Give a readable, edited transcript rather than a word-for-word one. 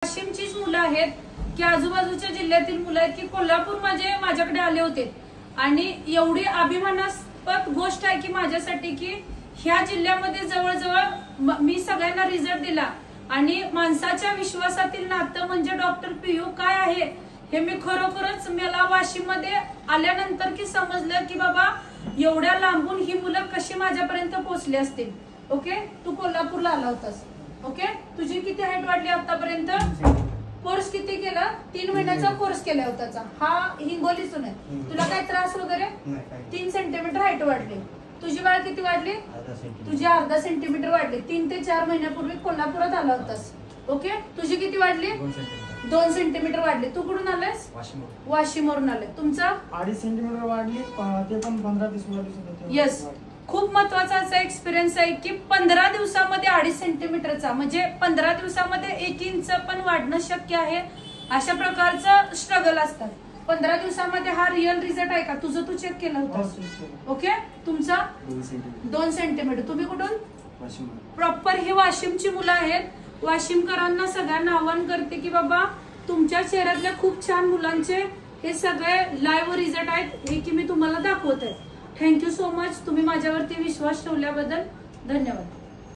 वाशिमचीच मुलं आहेत की आजूबाजूच्या जिल्ह्यातील मुलं आहेत की कोल्हापूर माझ्याकडे आले होते आणि एवढी अभिमानास्पद गोष्ट आहे की माझ्यासाठी की ह्या जिल्ह्यामध्ये जवळजवळ मी सगळ्यांना रिझल्ट दिला आणि माणसाच्या विश्वासातील नातं म्हणजे डॉक्टर पीयू काय आहे हे मी खरोखरच मला वाशिममध्ये आल्यानंतर की समजलं की बाबा एवढ्या लांबून ही मुलं कशी माझ्यापर्यंत पोहोचली असतील। ओके, तू कोल्हापूरला आला होतास। ओके, तुझी किती हाईट वाढली आतापर्यंत? कोर्स किती केला? 3 महिन्याचा कोर्स केला होताचा। हा हिंगोलीतून आहे। तुला काय त्रास वगैरे? 3 सेंटीमीटर हाईट वाढली। तुझी वाढ किती वाढली? तुझी अर्धा सेंटीमीटर वाढली। 3 ते 4 महिन्यापूर्वी कोल्हापुरात आला होतास। ओके, तुझी किती वाढली? 2 सेंटीमीटर वाढली। तू कुठून आलास? वाशिमवरून आले। तुमचा 2.5 सेंटीमीटर वाढली, ते पण 15-20 दिवसात। यस, खूप महत्वाचा असा एक्सपिरियन्स आहे की 15 दिवसामध्ये 2.5 सेंटीमीटरचा म्हणजे 15 दिवसामध्ये 1 इंच पण वाढणं शक्य आहे। अशा प्रकारचं स्ट्रगल असतात। 15 दिवसामध्ये हा रिअल रिझल्ट आहे का? तुझं तू चेक केलं होतं? ओके, तुमचा 2 सेंटीमीटर। तुम्ही कुठून? प्रॉपर ही वाशिमची मुलं आहेत। वाशिमकरांना सगळ्यांना आवाहन करते की बाबा तुमच्या शहरातल्या खूप छान मुलांचे हे सगळे लाईव्ह रिझल्ट आहेत हे की मी तुम्हाला दाखवत आहे। थँक्यू सो मच, तुम्ही माझ्यावरती विश्वास ठेवल्याबद्दल धन्यवाद।